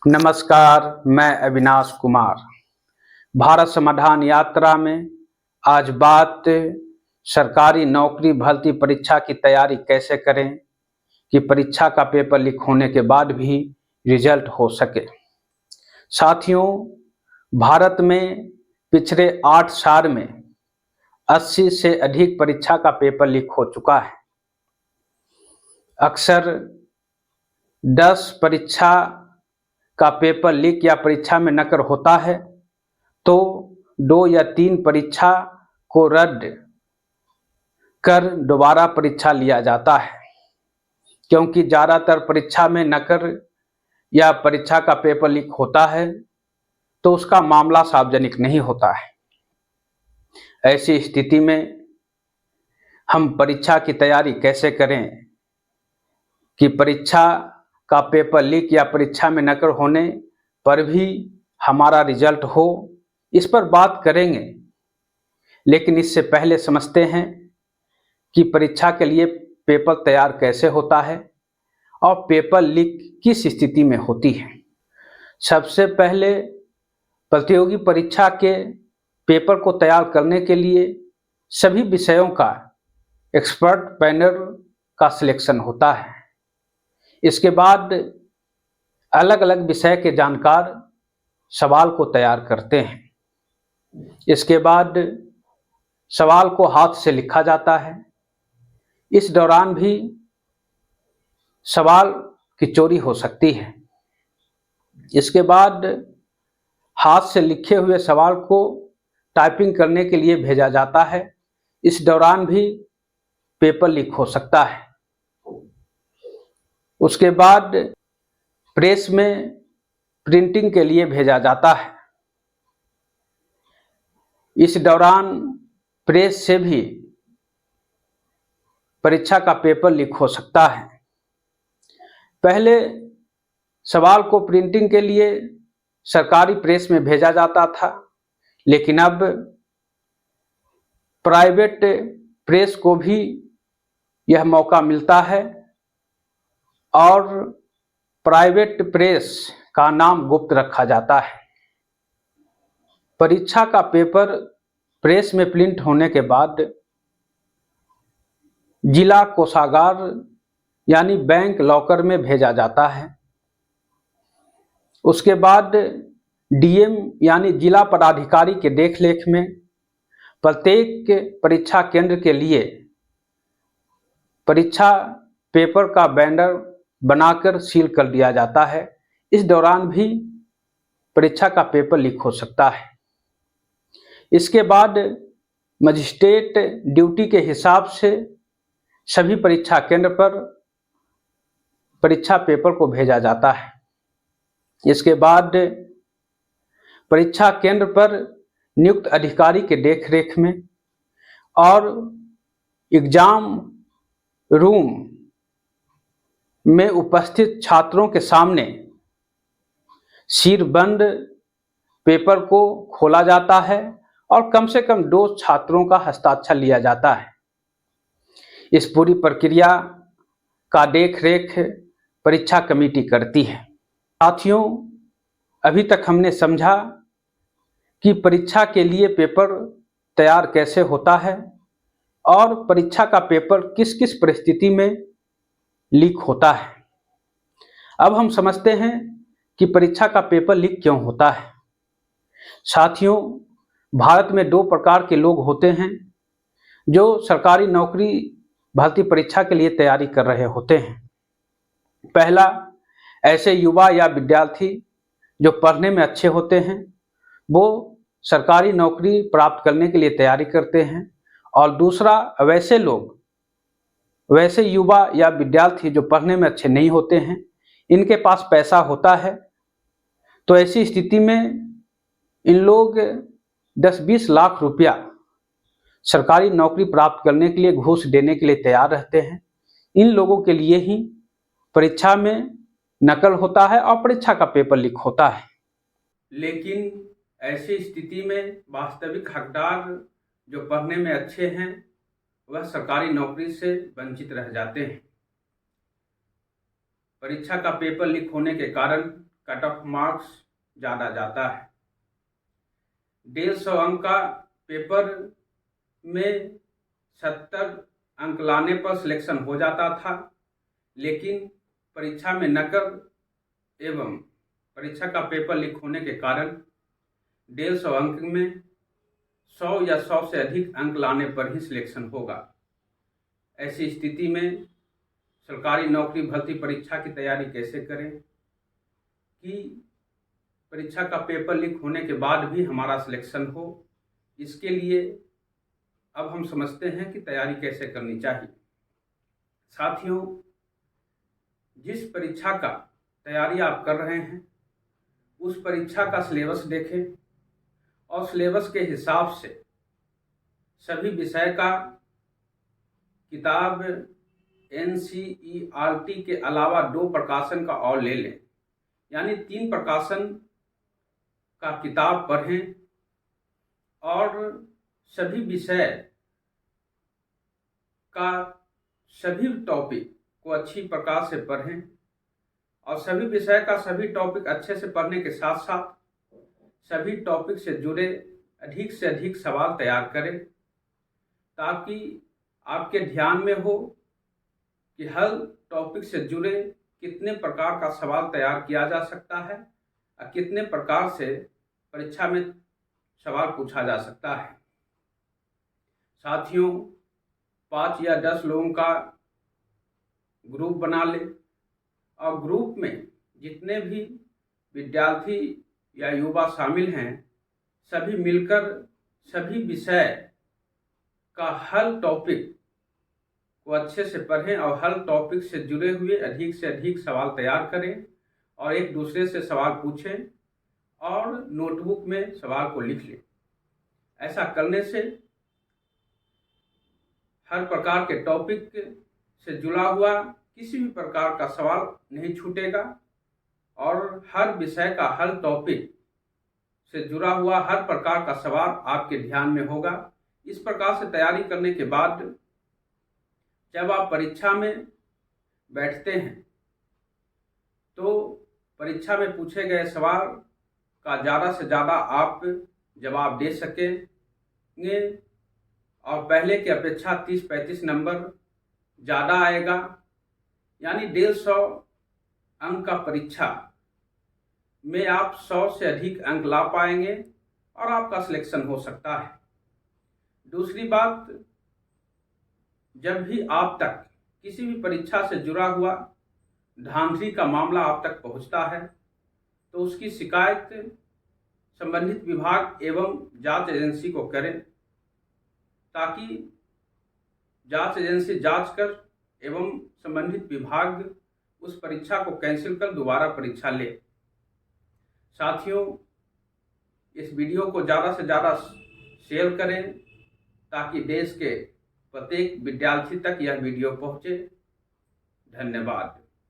नमस्कार, मैं अविनाश कुमार। भारत समाधान यात्रा में आज बात सरकारी नौकरी भर्ती परीक्षा की तैयारी कैसे करें कि परीक्षा का पेपर लीक होने के बाद भी रिजल्ट हो सके। साथियों, भारत में पिछले 8 साल में 80 से अधिक परीक्षा का पेपर लीक हो चुका है। अक्सर 10 परीक्षा का पेपर लीक या परीक्षा में नकल होता है तो 2 या 3 परीक्षा को रद्द कर दोबारा परीक्षा लिया जाता है, क्योंकि ज़्यादातर परीक्षा में नकल या परीक्षा का पेपर लीक होता है तो उसका मामला सार्वजनिक नहीं होता है। ऐसी स्थिति में हम परीक्षा की तैयारी कैसे करें कि परीक्षा का पेपर लीक या परीक्षा में नकल होने पर भी हमारा रिजल्ट हो, इस पर बात करेंगे। लेकिन इससे पहले समझते हैं कि परीक्षा के लिए पेपर तैयार कैसे होता है और पेपर लीक किस स्थिति में होती है। सबसे पहले प्रतियोगी परीक्षा के पेपर को तैयार करने के लिए सभी विषयों का एक्सपर्ट पैनल का सिलेक्शन होता है। इसके बाद अलग अलग विषय के जानकार सवाल को तैयार करते हैं। इसके बाद सवाल को हाथ से लिखा जाता है। इस दौरान भी सवाल की चोरी हो सकती है। इसके बाद हाथ से लिखे हुए सवाल को टाइपिंग करने के लिए भेजा जाता है। इस दौरान भी पेपर लीक हो सकता है। उसके बाद प्रेस में प्रिंटिंग के लिए भेजा जाता है। इस दौरान प्रेस से भी परीक्षा का पेपर लीक हो सकता है। पहले सवाल को प्रिंटिंग के लिए सरकारी प्रेस में भेजा जाता था, लेकिन अब प्राइवेट प्रेस को भी यह मौका मिलता है और प्राइवेट प्रेस का नाम गुप्त रखा जाता है। परीक्षा का पेपर प्रेस में प्रिंट होने के बाद जिला कोषागार यानी बैंक लॉकर में भेजा जाता है। उसके बाद डीएम यानी जिला पदाधिकारी के देखरेख में प्रत्येक परीक्षा केंद्र के लिए परीक्षा पेपर का बैनर बनाकर सील कर दिया जाता है। इस दौरान भी परीक्षा का पेपर लीक हो सकता है। इसके बाद मजिस्ट्रेट ड्यूटी के हिसाब से सभी परीक्षा केंद्र पर परीक्षा पेपर को भेजा जाता है। इसके बाद परीक्षा केंद्र पर नियुक्त अधिकारी के देखरेख में और एग्जाम रूम में उपस्थित छात्रों के सामने सीलबंद पेपर को खोला जाता है और कम से कम 2 छात्रों का हस्ताक्षर लिया जाता है। इस पूरी प्रक्रिया का देखरेख परीक्षा कमेटी करती है। साथियों, अभी तक हमने समझा कि परीक्षा के लिए पेपर तैयार कैसे होता है और परीक्षा का पेपर किस किस परिस्थिति में लीक होता है। अब हम समझते हैं कि परीक्षा का पेपर लीक क्यों होता है। साथियों, भारत में 2 प्रकार के लोग होते हैं जो सरकारी नौकरी भर्ती परीक्षा के लिए तैयारी कर रहे होते हैं। पहला, ऐसे युवा या विद्यार्थी जो पढ़ने में अच्छे होते हैं, वो सरकारी नौकरी प्राप्त करने के लिए तैयारी करते हैं। और दूसरा, वैसे युवा या विद्यार्थी जो पढ़ने में अच्छे नहीं होते हैं, इनके पास पैसा होता है, तो ऐसी स्थिति में इन लोग 10-20 लाख रुपया सरकारी नौकरी प्राप्त करने के लिए घूस देने के लिए तैयार रहते हैं। इन लोगों के लिए ही परीक्षा में नकल होता है और परीक्षा का पेपर लीक होता है। लेकिन ऐसी स्थिति में वास्तविक हकदार जो पढ़ने में अच्छे हैं, वह सरकारी नौकरी से वंचित रह जाते हैं। परीक्षा का पेपर लीक होने के कारण कट ऑफ मार्क्स ज़्यादा जाता है। 150 अंक का पेपर में 70 अंक लाने पर सिलेक्शन हो जाता था, लेकिन परीक्षा में नकल एवं परीक्षा का पेपर लीक होने के कारण 150 अंक में 100 या 100 से अधिक अंक लाने पर ही सिलेक्शन होगा। ऐसी स्थिति में सरकारी नौकरी भर्ती परीक्षा की तैयारी कैसे करें कि परीक्षा का पेपर लीक होने के बाद भी हमारा सिलेक्शन हो। इसके लिए अब हम समझते हैं कि तैयारी कैसे करनी चाहिए। साथियों, जिस परीक्षा का तैयारी आप कर रहे हैं उस परीक्षा का सिलेबस देखें और सिलेबस के हिसाब से सभी विषय का किताब NCERT के अलावा 2 प्रकाशन का और ले लें, यानी 3 प्रकाशन का किताब पढ़ें और सभी विषय का सभी टॉपिक को अच्छी प्रकार से पढ़ें और सभी विषय का सभी टॉपिक अच्छे से पढ़ने के साथ साथ सभी टॉपिक से जुड़े अधिक से अधिक सवाल तैयार करें, ताकि आपके ध्यान में हो कि हर टॉपिक से जुड़े कितने प्रकार का सवाल तैयार किया जा सकता है और कितने प्रकार से परीक्षा में सवाल पूछा जा सकता है। साथियों, 5 या 10 लोगों का ग्रुप बना ले और ग्रुप में जितने भी विद्यार्थी या युवा शामिल हैं सभी मिलकर सभी विषय का हर टॉपिक को अच्छे से पढ़ें और हर टॉपिक से जुड़े हुए अधिक से अधिक सवाल तैयार करें और एक दूसरे से सवाल पूछें और नोटबुक में सवाल को लिख लें। ऐसा करने से हर प्रकार के टॉपिक से जुड़ा हुआ किसी भी प्रकार का सवाल नहीं छूटेगा और हर विषय का हर टॉपिक से जुड़ा हुआ हर प्रकार का सवाल आपके ध्यान में होगा। इस प्रकार से तैयारी करने के बाद जब आप परीक्षा में बैठते हैं तो परीक्षा में पूछे गए सवाल का ज़्यादा से ज़्यादा आप जवाब दे सकेंगे और पहले की अपेक्षा 30-35 नंबर ज़्यादा आएगा, यानी 150 अंक का परीक्षा में आप 100 से अधिक अंक ला पाएंगे और आपका सिलेक्शन हो सकता है। दूसरी बात, जब भी आप तक किसी भी परीक्षा से जुड़ा हुआ धांधली का मामला आप तक पहुंचता है तो उसकी शिकायत संबंधित विभाग एवं जांच एजेंसी को करें, ताकि जांच एजेंसी जांच कर एवं संबंधित विभाग उस परीक्षा को कैंसिल कर दोबारा परीक्षा ले। साथियों, इस वीडियो को ज़्यादा से ज़्यादा शेयर करें ताकि देश के प्रत्येक विद्यार्थी तक यह वीडियो पहुंचे। धन्यवाद।